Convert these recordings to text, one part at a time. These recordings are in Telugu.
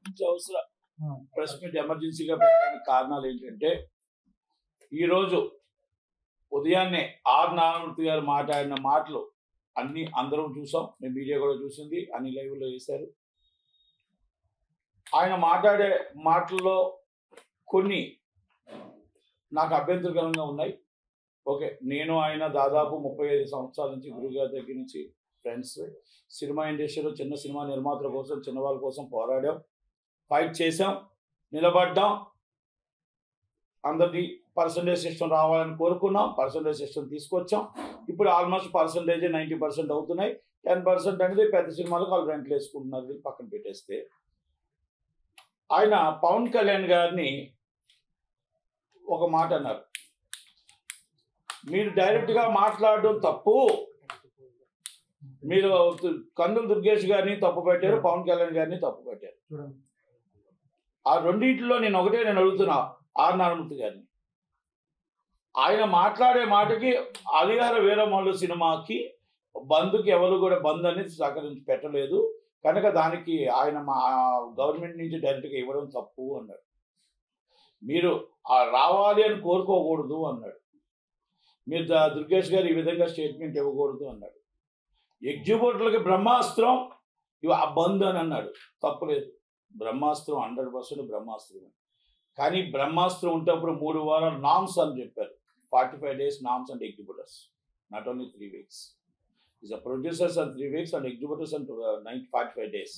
అవసరం ప్రెస్ మీట్ ఎమర్జెన్సీగా పెట్టడానికి కారణాలు ఏంటంటే ఈరోజు ఉదయాన్నే ఆర్ నారాయణమూర్తి గారు మాట్లాడిన మాటలు అన్ని అందరం చూసాం, మేము మీడియా కూడా చూసింది, అన్ని లైవ్లో వేశారు. ఆయన మాట్లాడే మాటల్లో కొన్ని నాకు అభ్యంతరకరంగా ఉన్నాయి. ఓకే, నేను ఆయన దాదాపు 35 సంవత్సరాల నుంచి గురుగారి దగ్గర నుంచి ఫ్రెండ్స్. సినిమా ఇండస్ట్రీలో చిన్న సినిమా నిర్మాతల కోసం, చిన్నవాళ్ళ కోసం పోరాడాం, ఫైట్ చేసాం, నిలబడ్డాం. అందరికీ పర్సంటేజ్ సిస్టమ్ రావాలని కోరుకున్నాం, పర్సంటేజ్ సిస్టమ్ తీసుకొచ్చాం. ఇప్పుడు ఆల్మోస్ట్ పర్సంటేజ్ 90% అవుతున్నాయి. 10% అనేది పెద్ద సినిమాలకు వాళ్ళు రెంట్లు వేసుకుంటున్నారు, పక్కన పెట్టేస్తే. ఆయన పవన్ కళ్యాణ్ గారిని ఒక మాట అన్నారు, మీరు డైరెక్ట్గా మాట్లాడడం తప్పు, మీరు కందుల దుర్గేష్ గారిని తప్పు పెట్టారు, పవన్ కళ్యాణ్ గారిని తప్పు పెట్టారు. ఆ రెండింటిలో నేను అడుగుతున్నా ఆర్ నారాయణమూర్తి గారిని. ఆయన మాట్లాడే మాటకి అలిహార వీరమల్లు సినిమాకి బంధుకి ఎవరు కూడా బంద్ అనేది సహకరించి పెట్టలేదు కనుక దానికి ఆయన మా గవర్నమెంట్ నుంచి డైరెక్ట్గా ఇవ్వడం తప్పు అన్నాడు. మీరు రావాలి అని కోరుకోకూడదు అన్నాడు. మీరు దుర్గేష్ గారు ఈ విధంగా స్టేట్మెంట్ ఇవ్వకూడదు అన్నాడు. ఎగ్జిక్యూటివ్లకి బ్రహ్మాస్త్రం ఇవి ఆ బంద్ అని అన్నాడు. తప్పులేదు, బ్రహ్మాస్త్రం 100% బ్రహ్మాస్త్రం. కానీ బ్రహ్మాస్త్రం ఉంటప్పుడు 3 వారాలు నామ్స్ అని చెప్పారు. 45 days norms and executives, not only 3 weeks. Is producers and 3 weeks and executives and 45 days.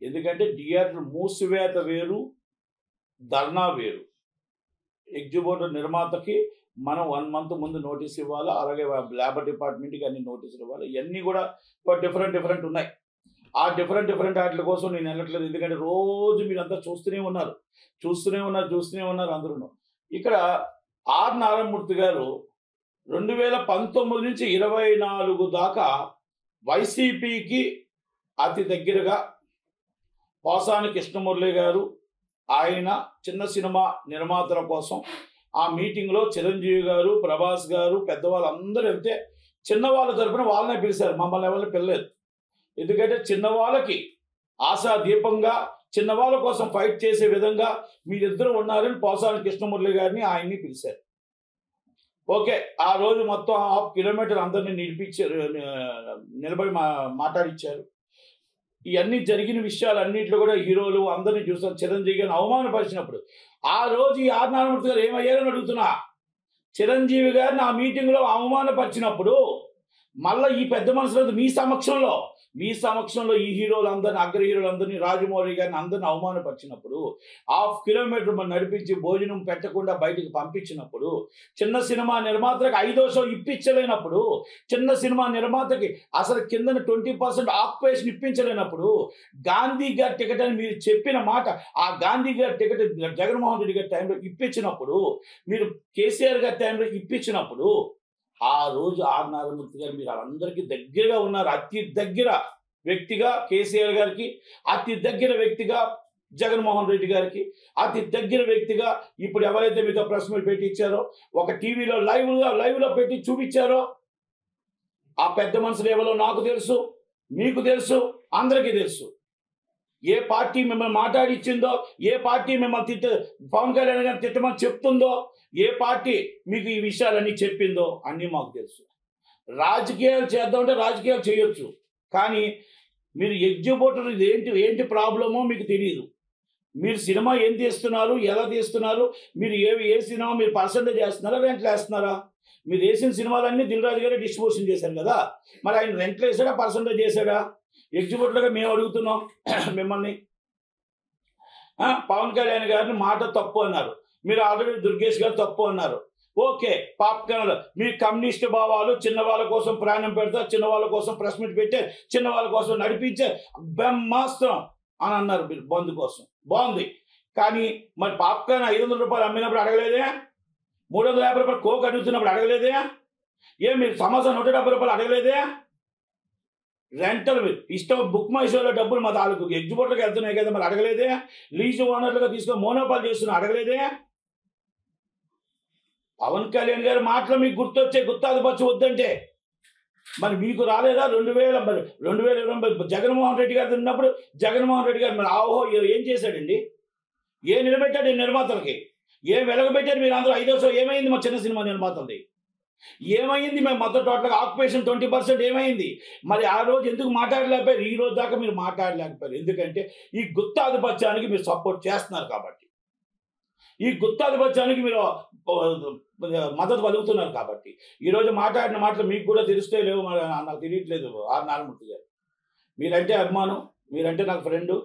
ఎందుకంటే థియేటర్ మూసివేత వేరు, ధర్నా వేరు. ఎగ్జిక్యూటివ్ నిర్మాతకి మనం 1 month ముందు నోటీస్ ఇవ్వాలి, అలాగే లేబర్ డిపార్ట్మెంట్కి అన్ని నోటీసులు ఇవ్వాలి. ఇవన్నీ కూడా డిఫరెంట్ ఉన్నాయి. ఆ డిఫరెంట్ వాటి కోసం నేను వెళ్ళట్లేదు, ఎందుకంటే రోజు మీరంతా చూస్తూనే ఉన్నారు అందరూ. ఇక్కడ ఆర్ నారాయణమూర్తి గారు 2019 నుంచి 24 దాకా వైసీపీకి అతి దగ్గరగా పోసాని కృష్ణమురళి గారు, ఆయన చిన్న సినిమా నిర్మాతల కోసం ఆ మీటింగ్లో చిరంజీవి గారు, ప్రభాస్ గారు, పెద్దవాళ్ళందరూ వెళ్తే చిన్నవాళ్ళ తరపున వాళ్ళనే పిలిచారు, మమ్మల్ని ఎవరిని పిలలేదు. ఎందుకంటే చిన్నవాళ్ళకి ఆశా దీపంగా, చిన్నవాళ్ళ కోసం ఫైట్ చేసే విధంగా మీరిద్దరూ ఉన్నారని పోసాని కృష్ణమురళి గారిని ఆయన్ని పిలిచారు. ఓకే, ఆ రోజు మొత్తం 1/2 kilometer అందరినీ నిలబడి మాట్లాడిచ్చారు. ఇవన్నీ జరిగిన విషయాలన్నింటిలో కూడా హీరోలు అందరినీ చూస్తాం. చిరంజీవి గారిని అవమానపరిచినప్పుడు ఆ రోజు ఈ ఆర్ నారాయణమూర్తి గారు ఏమయ్యారని అడుగుతున్నా. చిరంజీవి గారిని ఆ మీటింగ్లో అవమానపరిచినప్పుడు మళ్ళీ ఈ పెద్ద మనుషులందరూ మీ సమక్షంలో ఈ హీరోలందరినీ, అగ్ర హీరోలందరినీ, రాజమౌళి గారిని అందరిని అవమానపరిచినప్పుడు, 1/2 kilometer నడిపించి భోజనం పెట్టకుండా బయటికి పంపించినప్పుడు, చిన్న సినిమా నిర్మాతలకు 5వ షో ఇప్పించలేనప్పుడు, చిన్న సినిమా నిర్మాతకి అసలు కిందన 20% ఆక్యుపేషన్ ఇప్పించలేనప్పుడు, గాంధీ గారి టికెట్ అని మీరు చెప్పిన మాట, ఆ గాంధీ గారి టికెట్ జగన్మోహన్ రెడ్డి గారి టైంలో ఇప్పించినప్పుడు, మీరు కేసీఆర్ గారి టైంలో ఇప్పించినప్పుడు, ఆ రోజు ఆర్ నారాయణమూర్తి గారు మీరు అందరికీ దగ్గరగా ఉన్నారు. అతి దగ్గర వ్యక్తిగా కేసీఆర్ గారికి, అతి దగ్గర వ్యక్తిగా జగన్మోహన్ రెడ్డి గారికి, అతి దగ్గర వ్యక్తిగా ఇప్పుడు ఎవరైతే మీతో ప్రెస్ మీట్ పెట్టి ఇచ్చారో, ఒక టీవీలో లైవ్లో పెట్టి చూపించారో, ఆ పెద్ద మనుషులు ఎవరో నాకు తెలుసు, మీకు తెలుసు, అందరికీ తెలుసు. ఏ పార్టీ మిమ్మల్ని మాట్లాడిచ్చిందో, ఏ పార్టీ మిమ్మల్ని పవన్ కళ్యాణ్ గారిని తిట్టమని చెప్తుందో, ఏ పార్టీ మీకు ఈ విషయాలన్నీ చెప్పిందో అన్నీ మాకు తెలుసు. రాజకీయాలు చేద్దామంటే రాజకీయాలు చేయొచ్చు, కానీ మీరు ఎగ్జిక్యూటివ్ ఏంటి ప్రాబ్లమో మీకు తెలియదు. మీరు సినిమా ఏం తీస్తున్నారు, ఎలా తీస్తున్నారు, మీరు ఏ సినిమా మీరు పర్సంటేజ్ వేస్తున్నారా, రెంట్లు వేస్తున్నారా? మీరు వేసిన సినిమాలన్నీ దిల్ రాజు గారే డిస్ట్రిబ్యూషన్ చేశారు కదా, మరి ఆయన రెంట్లు వేసాడా, పర్సంటేజ్ చేశాడా? ఎగ్జిక్యూటివ్గా మేము అడుగుతున్నాం మిమ్మల్ని. పవన్ కళ్యాణ్ గారిని మాట తప్పు అన్నారు, మీరు ఆల్రెడీ దుర్గేష్ గారు తప్పు అన్నారు. ఓకే, పాప్కార్న్ మీ కమ్యూనిస్ట్ భావాలు, చిన్నవాళ్ళ కోసం ప్రాణం పెడతారు, చిన్నవాళ్ళ కోసం ప్రెస్ మీట్ పెట్టే, చిన్నవాళ్ళ కోసం నడిపించే బ్రహ్మాస్త్రం అని అన్నారు మీరు బంద్ కోసం. బాగుంది, కానీ మరి పాప్కార్న్ 500 రూపాయలు అమ్మినప్పుడు అడగలేదే? 350 రూపాయలు కోక్ అడుగుతున్నప్పుడు అడగలేదే? మీరు సమోసా 170 రూపాయలు అడగలేదే? రెంటల్ ఇష్టం బుక్ మై షోలో డబ్బులు మా తాలూకు ఎగ్జిక్యూటివ్కి వెళ్తున్నాయి కదా, మరి అడగలేదే? లీజు ఓనర్లుగా తీసుకొని మోనోపాల్ చేస్తున్నా అడగలేదే? పవన్ కళ్యాణ్ గారి మాటలు మీకు గుర్తొచ్చే గుర్తాదిపరచు వద్దంటే మరి మీకు రాలేదా 2000 మరి 2020 జగన్మోహన్ రెడ్డి గారు ఉన్నప్పుడు జగన్మోహన్ రెడ్డి గారు మరి ఆహో ఏం చేశాడండి? ఏం నిలబెట్టాడు ఈ నిర్మాతలకి? ఏం వెలగబెట్టారు మీరు అందరూ? 5వ షో ఏమైంది మా చిన్న సినిమా నిర్మాతలది? ఏమైంది? మేము మొత్తం టోటల్గా ఆక్యుపేషన్ 20% ఏమైంది? మరి ఆ రోజు ఎందుకు మాట్లాడలేకపోయారు? ఈ రోజు దాకా మీరు మాట్లాడలేకపోయారు. ఎందుకంటే ఈ గుత్తాధిపత్యానికి మీరు సపోర్ట్ చేస్తున్నారు కాబట్టి, ఈ గుత్తాధిపత్యానికి మీరు మద్దతు పలుకుతున్నారు కాబట్టి. ఈరోజు మాట్లాడిన మాటలు మీకు కూడా తెలుస్తే లేవు, మరి నాకు తెలియట్లేదు. ఆర్ నారాయణమూర్తి గారు, మీరంటే అభిమానం, మీరంటే నాకు ఫ్రెండు,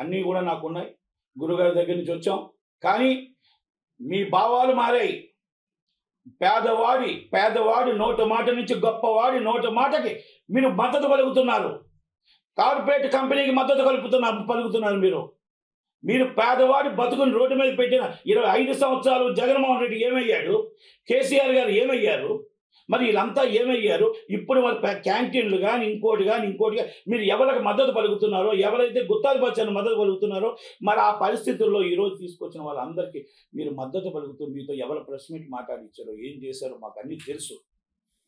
అన్నీ కూడా నాకు ఉన్నాయి. గురుగారి దగ్గర నుంచి వచ్చాం. కానీ మీ భావాలు మారాయి. పేదవాడి నోటి మాట నుంచి గొప్పవాడి నోటి మాటకి మీరు మద్దతు పలుకుతున్నారు. కార్పొరేట్ కంపెనీకి మద్దతు పలుకుతున్నారు. మీరు పేదవాడి బతుకుని రోడ్డు మీద పెట్టిన 25 సంవత్సరాలు జగన్మోహన్ రెడ్డి ఏమయ్యాడు? కేసీఆర్ గారు ఏమయ్యారు? మరి వీళ్ళంతా ఏమయ్యారు? ఇప్పుడు మరి క్యాంటీన్లు కానీ ఇంకోటి మీరు ఎవరికి మద్దతు పలుకుతున్నారో, ఎవరైతే గుత్తాధిపత్యాన్ని మద్దతు పలుకుతున్నారో, మరి ఆ పరిస్థితుల్లో ఈరోజు తీసుకొచ్చిన వాళ్ళందరికీ మీరు మద్దతు పలుకుతూ మీతో ఎవరు ప్రెస్ మీట్ మాట్లాడించారో, ఏం చేశారో మాకు అన్నీ తెలుసు.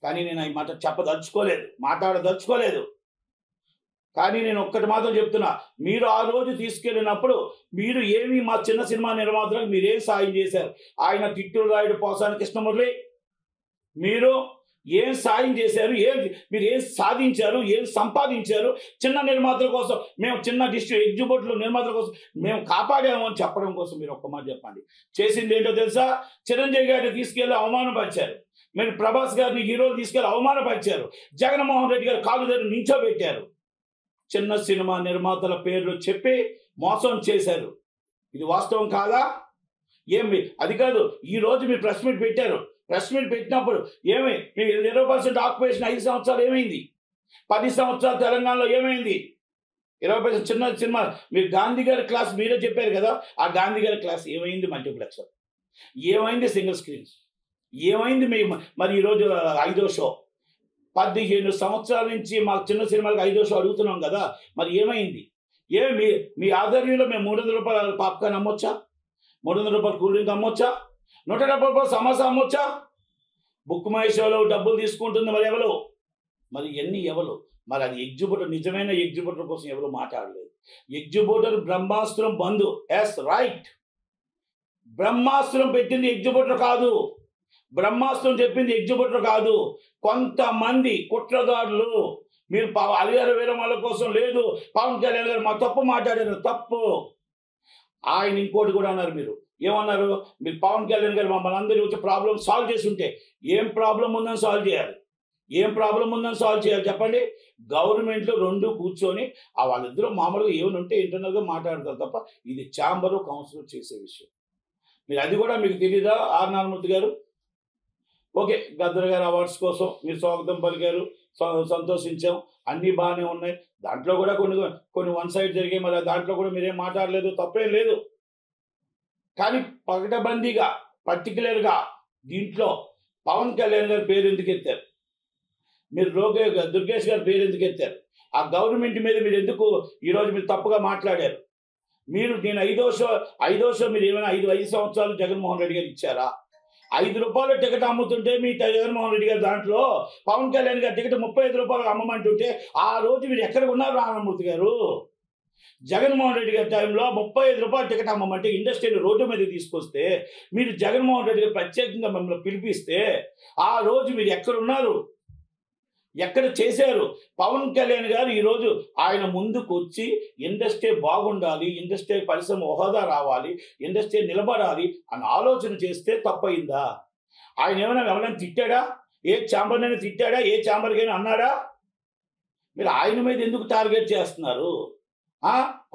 కానీ నేను ఈ మాట మాట్లాడదలుచుకోలేదు. కానీ నేను ఒక్కటి మాత్రం చెప్తున్నా, మీరు ఆ రోజు తీసుకెళ్ళినప్పుడు మీరు ఏమి మా చిన్న సినిమా నిర్మాతలకు మీరేం సాయం చేశారు? ఆయన తిట్టులు రాయుడు పోసాని కృష్ణమురళి, మీరు ఏం సాయం చేశారు? మీరు ఏం సాధించారు? ఏం సంపాదించారు? చిన్న నిర్మాతల కోసం మేము చిన్న ఎగ్జిబిట్లు నిర్మాతల కోసం మేము కాపాడాము అని చెప్పడం కోసం మీరు ఒక్క మాట చెప్పండి. చేసింది ఏంటో తెలుసా? చిరంజీవి గారిని తీసుకెళ్ళి అవమానపరిచారు. మీరు ప్రభాస్ గారిని హీరోలు తీసుకెళ్ళి అవమానపరిచారు. జగన్మోహన్ రెడ్డి గారు కాలు దగ్గర నించోబెట్టారు. చిన్న సినిమా నిర్మాతల పేర్లు చెప్పి మోసం చేశారు. ఇది వాస్తవం కాదా? అది కాదు, ఈరోజు మీరు ప్రెస్ మీట్ పెట్టారు. ప్రెస్ మీట్ పెట్టినప్పుడు మీ 20% ఆక్యుపేషన్ 5 సంవత్సరాలు ఏమైంది? 10 సంవత్సరాలు తెలంగాణలో ఏమైంది? 20% చిన్న సినిమా. మీరు గాంధీ గారి క్లాస్ మీరే చెప్పారు కదా, ఆ గాంధీ గారి క్లాస్ ఏమైంది? మల్టీప్లెక్స్ ఏమైంది? సింగిల్ స్క్రీన్స్ ఏమైంది? మరి ఈరోజు 5వ షో 15 సంవత్సరాల నుంచి మాకు చిన్న సినిమాలకు 5వ షో అడుగుతున్నాం కదా, మరి ఏమైంది? మీ ఆధ్వర్యంలో మేము 300 రూపాయల పాప్కార్న్ అమ్మొచ్చా? 300 రూపాయల కూల్ డ్రింక్ అమ్మొచ్చా? 170 రూపాయల సమోసా అమ్మొచ్చా? బుక్ మై షోలో డబ్బులు తీసుకుంటుంది మరి ఎవరు? మరి ఎన్ని ఎవరు? మరి అది ఎగ్జిబిటర్, నిజమైన ఎగ్జిబిటర్ కోసం ఎవరు మాట్లాడలేదు. ఎగ్జిబిటర్ బ్రహ్మాస్త్రం బంధు. ఎస్ రైట్, బ్రహ్మాస్త్రం పెట్టింది ఎగ్జిబిటర్ కాదు. బ్రహ్మాస్త్రం చెప్పింది ఎగ్జిబిటర్ కాదు. కొంతమంది కుట్రదారులు. మీరు 60,000 వాళ్ళ కోసం లేదు. పవన్ కళ్యాణ్ గారు మా తప్పు మాట్లాడారు, తప్పు. ఆయన ఇంకోటి కూడా అన్నారు. మీరు ఏమన్నారు? మీరు పవన్ కళ్యాణ్ గారు మమ్మల్ని అందరూ వచ్చి ప్రాబ్లం సాల్వ్ చేసి ఉంటే ఏం ప్రాబ్లం ఉందని సాల్వ్ చేయాలి? చెప్పండి. గవర్నమెంట్లో 2 కూర్చొని వాళ్ళిద్దరూ మామూలుగా ఏమైనా ఉంటే ఇంటర్నల్గా మాట్లాడతారు తప్ప ఇది ఛాంబరు కౌన్సిలర్ చేసే విషయం. మీరు అది కూడా మీకు తెలీదా? ఆర్ నారాయణమూర్తి గారు, ఓకే, గద్దర్ గారు అవార్డ్స్ కోసం మీరు స్వాగతం పలికారు, సంతోషించాం, అన్నీ బాగానే ఉన్నాయి. దాంట్లో కూడా కొన్ని వన్ సైడ్ జరిగాయి. మరి దాంట్లో కూడా మీరేం మాట్లాడలేదు, తప్పేం లేదు. కానీ పకటబందీగా పర్టికులర్గా దీంట్లో పవన్ కళ్యాణ్ గారి పేరు ఎందుకు ఎత్తారు? మీరు దుర్గేష్ గారి పేరు ఎందుకు ఎత్తారు? ఆ గవర్నమెంట్ మీద మీరు ఎందుకు ఈరోజు మీరు తప్పుగా మాట్లాడారు? నేను 5వ షో మీరు ఏమైనా 5 సంవత్సరాలు జగన్మోహన్ రెడ్డి గారు ఇచ్చారా? 5 రూపాయల టికెట్ అమ్ముతుంటే మీ జగన్మోహన్ రెడ్డి గారు దాంట్లో పవన్ కళ్యాణ్ గారి టికెట్ 35 రూపాయలకు అమ్మమంటుంటే ఆ రోజు మీరు ఎక్కడ ఉన్నారు నారాయణమూర్తి గారు? జగన్మోహన్ రెడ్డి గారి టైంలో 35 రూపాయల టికెట్ అమ్మమంటే ఇండస్ట్రీని రోడ్డు మీద తీసుకొస్తే మీరు జగన్మోహన్ రెడ్డి గారు ప్రత్యేకంగా మిమ్మల్ని పిలిపిస్తే ఆ రోజు మీరు ఎక్కడున్నారు? ఎక్కడ చేశారు? పవన్ కళ్యాణ్ గారు ఈరోజు ఆయన ముందుకు వచ్చి ఇండస్ట్రీ బాగుండాలి, ఇండస్ట్రీ పరిశ్రమ హోదా రావాలి, ఇండస్ట్రీ నిలబడాలి అని ఆలోచన చేస్తే తప్పయిందా? ఆయన ఎవరైనా తిట్టాడా? ఏ ఛాంబర్నైనా తిట్టాడా? ఏ ఛాంబర్కైనా అన్నాడా? మీరు ఆయన మీద ఎందుకు టార్గెట్ చేస్తున్నారు?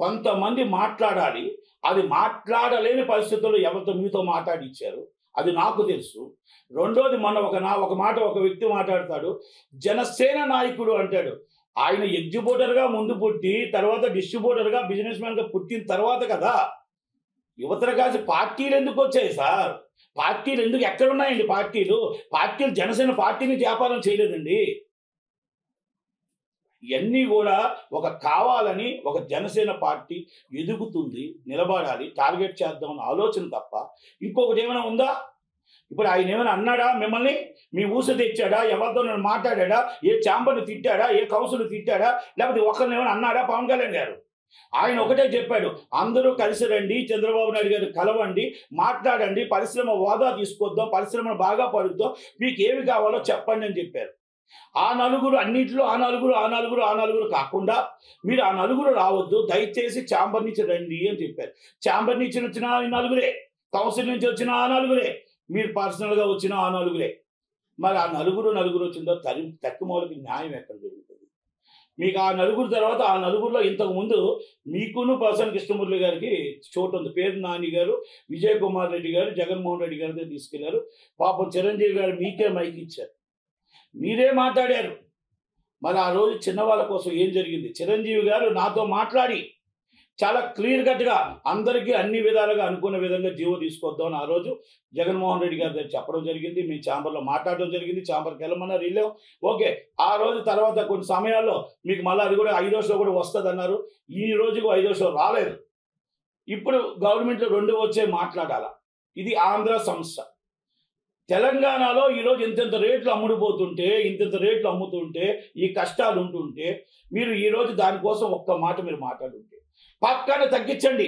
కొంతమంది మాట్లాడాలి. అది మాట్లాడలేని పరిస్థితుల్లో ఎవరితో మీతో మాట్లాడిచ్చారు అది నాకు తెలుసు. రెండోది, మొన్న ఒక వ్యక్తి మాట్లాడతాడు, జనసేన నాయకుడు అంటాడు. ఆయన ఎగ్జిబిటర్గా ముందు పుట్టి తర్వాత డిస్ట్రిబ్యూటర్గా బిజినెస్ మ్యాన్గా పుట్టిన తర్వాత కదా యువతర కాసి పార్టీలు ఎందుకు వచ్చాయి సార్? పార్టీలు ఎందుకు ఎక్కడున్నాయండి? పార్టీలు జనసేన పార్టీని వ్యాపారం చేయలేదండి. ఇవన్నీ కూడా కావాలని ఒక జనసేన పార్టీ ఎదుగుతుంది, నిలబడాలి, టార్గెట్ చేద్దామని ఆలోచన తప్ప ఇంకొకటి ఏమైనా ఉందా? ఇప్పుడు ఆయన ఏమైనా అన్నాడా మిమ్మల్ని? మీ ఊస తెచ్చాడా? ఎవరితో నన్ను మాట్లాడా? ఏ ఛాంబర్ని తిట్టాడా? ఏ కౌన్సిల్ని తిట్టాడా? లేకపోతే ఒకరిని ఏమైనా అన్నాడా పవన్ కళ్యాణ్ గారు? ఆయన ఒకటే చెప్పాడు, అందరూ కలిసి రండి, చంద్రబాబు నాయుడు గారు కలవండి, మాట్లాడండి, పరిశ్రమ హోదా తీసుకొద్దాం, పరిశ్రమను బాగా పడుద్దాం, మీకు ఏమి కావాలో చెప్పండి అని చెప్పారు. ఆ నలుగురు అన్నింటిలో ఆ నలుగురు కాకుండా మీరు ఆ నలుగురు రావద్దు, దయచేసి ఛాంబర్ నుంచి రండి అని చెప్పారు. ఛాంబర్ నుంచి వచ్చిన ఆ నలుగురే, కౌన్సిల్ నుంచి వచ్చిన ఆ నలుగురే, మీరు పర్సనల్గా వచ్చిన ఆ నలుగురే. మరి ఆ నలుగురు వచ్చిందో తక్కువకి న్యాయం ఎక్కడ జరుగుతుంది? మీకు ఆ నలుగురు తర్వాత ఆ నలుగురిలో ఇంతకుముందు మీకును పర్సన్ కృష్ణమూర్తి గారికి చోటు ఉంది. పేరు నాని గారు, విజయ్ కుమార్ రెడ్డి గారు, జగన్మోహన్ రెడ్డి గారితో తీసుకెళ్లారు. పాపం చిరంజీవి గారు మీకే మైక్ ఇచ్చారు, మీరే మాట్లాడారు. మరి ఆ రోజు చిన్నవాళ్ళ కోసం ఏం జరిగింది? చిరంజీవి గారు నాతో మాట్లాడి చాలా క్లియర్ కట్గా అందరికీ అన్ని విధాలుగా అనుకున్న విధంగా జీవో తీసుకొద్దామని ఆ రోజు జగన్మోహన్ రెడ్డి గారి దగ్గర చెప్పడం జరిగింది. మీ ఛాంబర్లో మాట్లాడడం జరిగింది. ఛాంబర్కి వెళ్ళమన్నారు, వెళ్ళాం. ఓకే, ఆ రోజు తర్వాత కొన్ని సమయాల్లో మీకు మళ్ళీ అది కూడా 5వ షో కూడా వస్తుంది అన్నారు. ఈ రోజుకు 5వ షో రాలేదు. ఇప్పుడు గవర్నమెంట్లో 2 వచ్చే మాట్లాడాలా? ఇది ఆంధ్ర సంస్థ. తెలంగాణలో ఈరోజు ఇంత రేట్లు అమ్ముడుపోతుంటే, ఇంత రేట్లు అమ్ముతుంటే, ఈ కష్టాలు ఉంటుంటే, మీరు ఈరోజు దానికోసం ఒక్క మాట మీరు మాట్లాడుంటే పక్కన తగ్గించండి,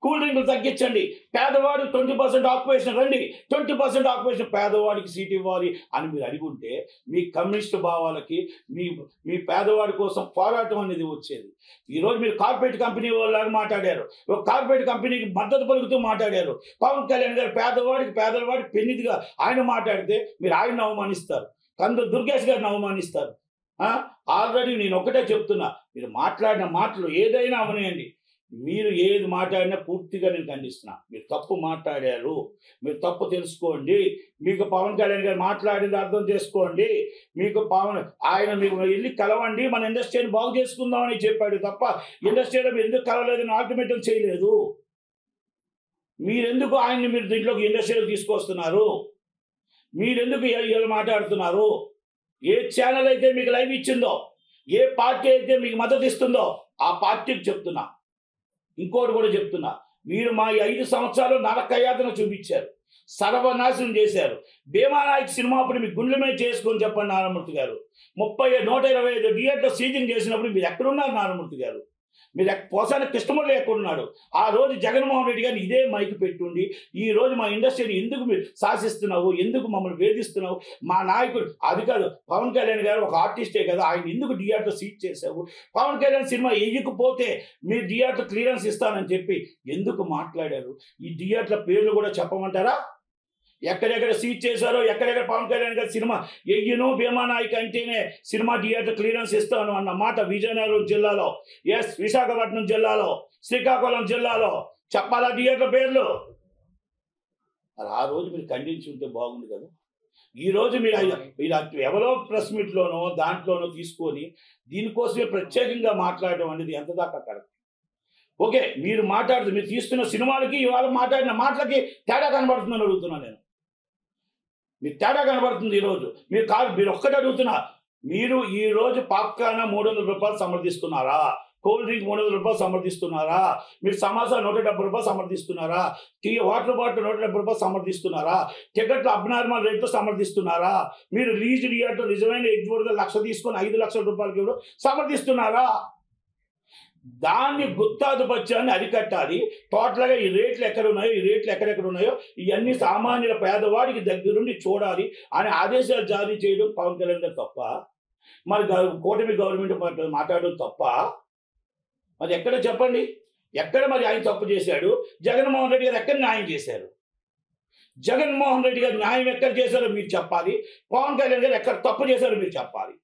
కూల్ డ్రింకులు తగ్గించండి, పేదవాడు 20% ఆక్యుపేషన్ రండి, 20% ఆక్యుపేషన్ పేదవాడికి సీట్ ఇవ్వాలి అని మీరు అడిగుంటే మీ కమ్యూనిస్ట్ భావాలకి మీ పేదవాడి కోసం పోరాటం అనేది వచ్చేది. ఈరోజు మీరు కార్పొరేట్ కంపెనీ వాళ్ళలాగా మాట్లాడారు, ఒక కార్పొరేట్ కంపెనీకి మద్దతు పలుకుతూ మాట్లాడారు. పవన్ కళ్యాణ్ గారు పేదవాడి పెన్నిదిగా ఆయన మాట్లాడితే మీరు ఆయన్ని అవమానిస్తారు, కందు దుర్గేష్ గారిని అవమానిస్తారు. ఆల్రెడీ నేను ఒకటే చెప్తున్నా, మీరు మాట్లాడిన మాటలు ఏదైనా అవనేయండి, మీరు ఏది మాట్లాడినా పూర్తిగా నేను ఖండిస్తున్నా. మీరు తప్పు మాట్లాడారు, మీరు తప్పు తెలుసుకోండి. మీకు పవన్ కళ్యాణ్ గారు మాట్లాడింది అర్థం చేసుకోండి. మీకు ఆయన మీకు వెళ్ళి కలవండి, మన ఇండస్ట్రీని బాగు చేసుకుందామని చెప్పాడు తప్ప ఇండస్ట్రీలో మీరు ఎందుకు కలవలేదని ఆర్గ్యుమెంట్ చేయలేదు. మీరెందుకు ఆయన్ని మీరు దీంట్లోకి ఇండస్ట్రీలోకి తీసుకొస్తున్నారు? మీరెందుకు ఇలా మాట్లాడుతున్నారు? ఏ ఛానల్ అయితే మీకు లైవ్ ఇచ్చిందో, ఏ పార్టీ అయితే మీకు మద్దతు ఇస్తుందో ఆ పార్టీకి చెప్తున్నా. ఇంకోటి కూడా చెప్తున్నా, మీరు మా 5 సంవత్సరాలు నరకయాతన చూపించారు, సర్వనాశనం చేశారు. భీమానాయక్ సినిమా అప్పుడు మీ గుండెల మీద చేసుకొని చెప్పండి నారాయణమూర్తి గారు. 125 థియేటర్లు సీజింగ్ చేసినప్పుడు మీరు ఎక్కడున్నారు నారాయణమూర్తి గారు? మీరు పోసాని కృష్ణమూర్తి ఎక్కడున్నాడు? ఆ రోజు జగన్మోహన్ రెడ్డి గారిని ఇదే మైకు పెట్టుండి ఈ రోజు మా ఇండస్ట్రీని ఎందుకు మీరు శాసిస్తున్నావు, ఎందుకు మమ్మల్ని వేధిస్తున్నావు, మా నాయకుడు అది కాదు, పవన్ కళ్యాణ్ గారు ఒక ఆర్టిస్టే కదా, ఆయన ఎందుకు థియేటర్ సీట్ చేశావు, పవన్ కళ్యాణ్ సినిమా వేయకపోతే మీరు థియేటర్ క్లియరెన్స్ ఇస్తానని చెప్పి ఎందుకు మాట్లాడారు? ఈ థియేటర్ల పేర్లు కూడా చెప్పమంటారా? ఎక్కడెక్కడ సీట్ చేశారో, ఎక్కడెక్కడ పవన్ కళ్యాణ్ గారి సినిమా ఎయ్యను, భీమానాయక్ అంటేనే సినిమా థియేటర్ క్లియరెన్స్ ఇస్తాను అన్న మాట విజయనగరం జిల్లాలో, విశాఖపట్నం జిల్లాలో, శ్రీకాకుళం జిల్లాలో చెప్పాలా థియేటర్ పేర్లు? మరి ఆ రోజు మీరు ఖండించి ఉంటే బాగుంది కదా. ఈరోజు మీరు ఎవరో ప్రెస్ మీట్లోనో దాంట్లోనో తీసుకొని దీనికోసమే ప్రత్యేకంగా మాట్లాడడం అనేది ఎంత దాకా కరెక్ట్? ఓకే, మీరు తీస్తున్న సినిమాలకి ఇవాళ మాట్లాడిన మాటలకి తేడా కనబడుతుందని అడుగుతున్నాను నేను. మీకు తేడా కనబడుతుంది ఈరోజు. మీరు ఒక్కటే అడుగుతున్నా, మీరు ఈరోజు పాప్కార్న్ 300 రూపాయలు సమర్థిస్తున్నారా? కూల్ డ్రింక్ 300 రూపాయలు సమర్థిస్తున్నారా? మీరు సమోసా 170 రూపాయలు సమర్థిస్తున్నారా? వాటర్ బాటిల్ 170 రూపాయలు సమర్థిస్తున్నారా? టికెట్లు అబ్నార్మల్ రేట్లు సమర్థిస్తున్నారా? మీరు లీజ్ థియేటర్ నిజమైన ఎగ్జిబిట్ 1,00,000 తీసుకొని 5 లక్షల రూపాయలకి సమర్థిస్తున్నారా? దాన్ని గుత్తాధిపత్యాన్ని అరికట్టాలి. టోటల్గా ఈ రేట్లు ఎక్కడున్నాయో, ఈ రేట్లు ఎక్కడెక్కడ ఉన్నాయో ఇవన్నీ సామాన్యుల పేదవాడికి దగ్గరుండి చూడాలి అని ఆదేశాలు జారీ చేయడం పవన్ కళ్యాణ్ గారు తప్ప? మరి కూటమి గవర్నమెంట్ మాట్లాడడం తప్ప? మరి ఎక్కడ చెప్పండి, ఎక్కడ మరి ఆయన తప్పు చేశాడు? జగన్మోహన్ రెడ్డి గారు ఎక్కడ న్యాయం చేశారు? జగన్మోహన్ రెడ్డి గారు న్యాయం ఎక్కడ చేశారో మీరు చెప్పాలి. పవన్ కళ్యాణ్ గారు ఎక్కడ తప్పు చేశారో మీరు చెప్పాలి.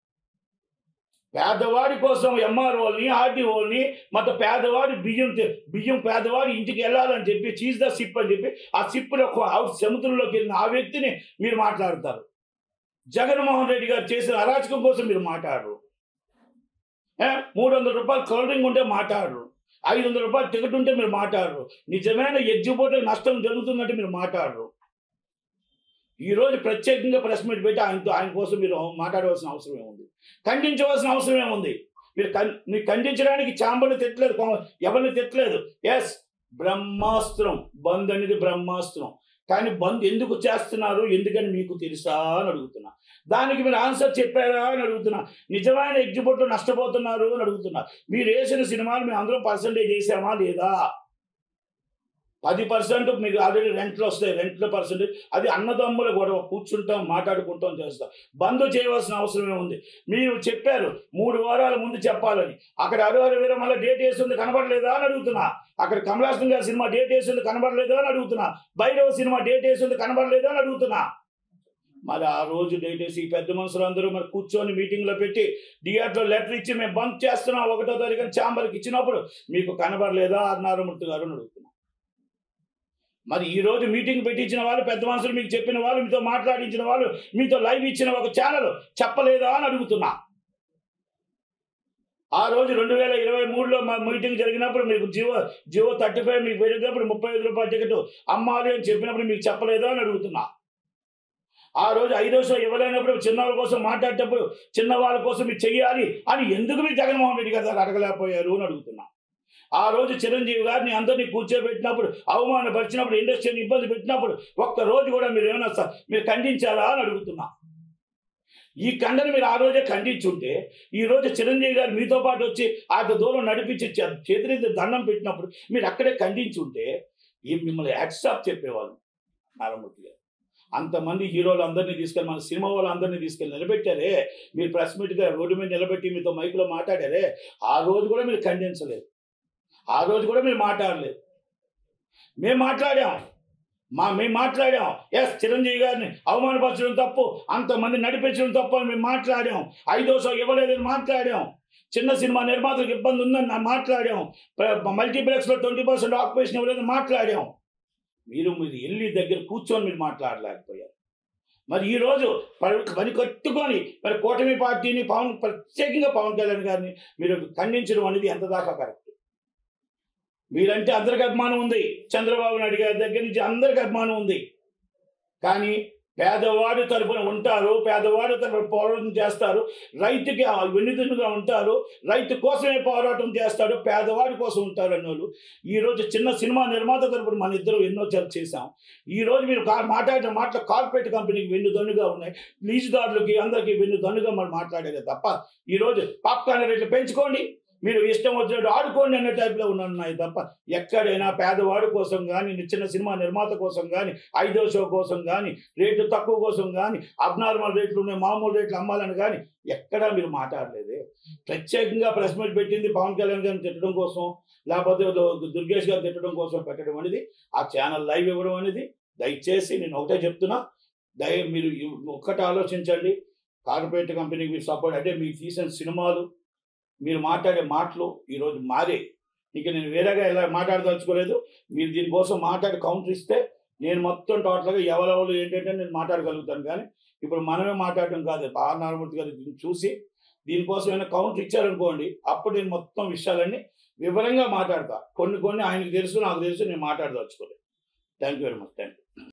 పేదవాడి కోసం ఎంఆర్ఓల్ని, ఆర్డీఓల్ని, మొత్తం పేదవాడి బియ్యం పేదవాడి ఇంటికి వెళ్ళాలని చెప్పి చీజ్ ద సిప్ అని చెప్పి ఆ సిప్లో సముద్రంలోకి వెళ్ళిన ఆ వ్యక్తిని మీరు మాట్లాడతారు. జగన్మోహన్ రెడ్డి గారు చేసిన అరాచకం కోసం మీరు మాట్లాడరు. 300 రూపాయలు కూల్ డ్రింక్ ఉంటే మాట్లాడరు, 500 రూపాయలు టికెట్ ఉంటే మీరు మాట్లాడరు, నిజమైన ఎగ్జిబిట్ నష్టం జరుగుతుందంటే మీరు మాట్లాడరు. ఈరోజు ప్రత్యేకంగా ప్రెస్ మీట్ పెట్టి ఆయన కోసం మీరు మాట్లాడవలసిన అవసరం ఏముంది? ఖండించవలసిన అవసరం ఏముంది? మీరు ఖండించడానికి ఛాంబర్ని తిట్టలేదు, ఎవరిని తిట్టలేదు. బ్రహ్మాస్త్రం బంద్ అనేది బ్రహ్మాస్త్రం. కానీ బంద్ ఎందుకు చేస్తున్నారు, ఎందుకని మీకు తెలుసా అని అడుగుతున్నా. దానికి మీరు ఆన్సర్ చెప్పారా అని అడుగుతున్నా. నిజమైన ఎగ్జిబిట్లో నష్టపోతున్నారు అని అడుగుతున్నా. మీరు వేసిన సినిమాలు మేము అందరం పర్సంటేజ్ చేసామా లేదా? 10% మీకు ఆల్రెడీ రెంట్లు వస్తాయి, రెంట్ల పర్సెంటేజ్ అది అన్నదమ్ముల గొడవ, కూర్చుంటాం మాట్లాడుకుంటాం చేస్తాం. బంద్ చేయవలసిన అవసరమే ఉంది. మీరు చెప్పారు 3 వారాల ముందు చెప్పాలని. అక్కడ అరుహరి వీర మళ్ళీ డేట్ వేస్తుంది కనబడలేదా అని అడుగుతున్నా. అక్కడ కమలాసన్ గారి సినిమా డేట్ వేస్తుంది కనబడలేదా అని అడుగుతున్నా. భైరవ సినిమా డేట్ వేస్తుంది కనబడలేదా అని అడుగుతున్నా. మరి ఆ రోజు డేట్ వేసి ఈ పెద్ద మనుషులు అందరూ మరి కూర్చొని మీటింగ్లో పెట్టి డిఆర్లో లెటర్ ఇచ్చి మేము బంద్ చేస్తున్నాం 1వ తారీఖున ఛాంబర్కి ఇచ్చినప్పుడు మీకు కనబడలేదా నారాయణమూర్తి గారు అని అడుగుతున్నా. మరి ఈ రోజు మీటింగ్ పెట్టించిన వాళ్ళు, పెద్ద మనుషులు మీకు చెప్పిన వాళ్ళు, మీతో మాట్లాడించిన వాళ్ళు, మీతో లైవ్ ఇచ్చిన ఒక ఛానల్ చెప్పలేదా అని అడుగుతున్నా. ఆ రోజు 2023లో మా మీటింగ్ జరిగినప్పుడు మీకు జియో 35 మీకు పెరిగినప్పుడు 35 రూపాయల టికెట్ అమ్మాలి అని చెప్పినప్పుడు మీకు చెప్పలేదా అని అడుగుతున్నా. ఆ రోజు 5వ షో ఇవ్వలేనప్పుడు చిన్నవాళ్ళ కోసం మాట్లాడేటప్పుడు చిన్నవాళ్ళ కోసం మీరు చెయ్యాలి అని ఎందుకు మీరు జగన్మోహన్ రెడ్డి గారు అడగలేకపోయారు అని అడుగుతున్నా. ఆ రోజు చిరంజీవి గారిని అందరినీ కూర్చోబెట్టినప్పుడు, అవమానపరిచినప్పుడు, ఇండస్ట్రీని ఇబ్బంది పెట్టినప్పుడు ఒక్క రోజు కూడా మీరు ఏమైనా మీరు ఖండించారా అని అడుగుతున్నా. ఈ ఖండన మీరు ఆ రోజే ఖండించుంటే ఈ రోజు చిరంజీవి గారు మీతో పాటు వచ్చి అంత దూరం నడిపించి చేతులెత్తి దండం పెట్టినప్పుడు మీరు అక్కడే ఖండించుంటే మిమ్మల్ని హ్యాట్సాప్ చెప్పేవాళ్ళు నారాయణమూర్తి గారు. అంతమంది హీరోలు అందరినీ తీసుకెళ్ళి, మన సినిమా వాళ్ళు అందరినీ తీసుకెళ్ళి నిలబెట్టారే. మీరు ప్రెస్ మీట్గా రోడ్డు మీద నిలబెట్టి మీతో మైకులో మాట్లాడారే. ఆ రోజు కూడా మీరు ఖండించలేదు, ఆ రోజు కూడా మీరు మాట్లాడలేదు. మేము మాట్లాడాం. ఎస్, చిరంజీవి గారిని అవమానపరచడం తప్పు, అంతమంది నడిపించడం తప్పు అని మేము మాట్లాడాం. 5వ షో ఇవ్వలేదని మాట్లాడాం. చిన్న సినిమా నిర్మాతలకు ఇబ్బంది ఉందని మాట్లాడాం. మల్టీప్లెక్స్లో 20% ఆక్యుపేషన్ ఇవ్వలేదని మాట్లాడాం. మీరు వెళ్ళి దగ్గర కూర్చొని మీరు మాట్లాడలేకపోయారు. మరి ఈరోజు పని కట్టుకొని మరి కూటమి పార్టీని ప్రత్యేకంగా పవన్ కళ్యాణ్ గారిని మీరు ఖండించడం అనేది ఎంత దాకా కరెక్ట్? మీరంటే అందరికి అభిమానం ఉంది, చంద్రబాబు నాయుడు గారి దగ్గర నుంచి అందరికి అభిమానం ఉంది. కానీ పేదవాడు తరపున ఉంటారు, పేదవాడు తరపున పోరాటం చేస్తారు, రైతుకి వెన్నుదన్నుగా ఉంటారు, రైతు కోసమే పోరాటం చేస్తాడు, పేదవాడి కోసం ఉంటారు అన్నోళ్ళు. ఈరోజు చిన్న సినిమా నిర్మాత తరపున మన ఇద్దరు ఎన్నో చేసాం. ఈరోజు మీరు మాట్లాడిన మాటలు కార్పొరేట్ కంపెనీకి వెన్నుదన్నుగా ఉన్నాయి, లీజుదారులకి అందరికీ వెన్నుదన్నుగా మనం మాట్లాడేది తప్ప ఈరోజు పాప్కార్న్ రేట్లు పెంచుకోండి, మీరు ఇష్టం వచ్చినట్టు ఆడుకోండి అనే టైప్లో ఉన్నాయి తప్ప ఎక్కడైనా పేదవాడి కోసం కానీ, చిన్న సినిమా నిర్మాత కోసం కానీ, 5వ షో కోసం కానీ, రేటు తక్కువ కోసం కానీ, అబ్నార్మల్ రేట్లు ఉన్నాయి మామూలు రేట్లు అమ్మాలని కానీ ఎక్కడా మీరు మాట్లాడలేదే. ప్రత్యేకంగా ప్రెస్ మీట్ పెట్టింది పవన్ కళ్యాణ్ గారిని తిట్టడం కోసం, లేకపోతే దుర్గేష్ గారిని తిట్టడం కోసం పెట్టడం అనేది, ఆ ఛానల్ లైవ్ ఇవ్వడం అనేది. దయచేసి నేను ఒకటే చెప్తున్నా, మీరు ఒక్కటి ఆలోచించండి. కార్పొరేట్ కంపెనీకి మీరు సపోర్ట్ అంటే మీరు తీసిన సినిమాలు, మీరు మాట్లాడే మాటలు ఈరోజు మారే. ఇక నేను వేరేగా ఎలా మాట్లాడదలుచుకోలేదు. మీరు దీనికోసం మాట్లాడి కౌంటర్ ఇస్తే నేను మొత్తం టోటల్గా ఎవరెవరు ఏంటంటే నేను మాట్లాడగలుగుతాను. కానీ ఇప్పుడు మనమే మాట్లాడటం కాదు, నారాయణమూర్తి గారు దీన్ని చూసి దీనికోసం ఏమైనా కౌంటర్ ఇచ్చారనుకోండి, అప్పుడు నేను మొత్తం విషయాలన్నీ వివరంగా మాట్లాడతా. కొన్ని ఆయనకు తెలుసు, నాకు తెలుసు, నేను మాట్లాడదలుచుకోలేదు. Thank you very much. Thank you.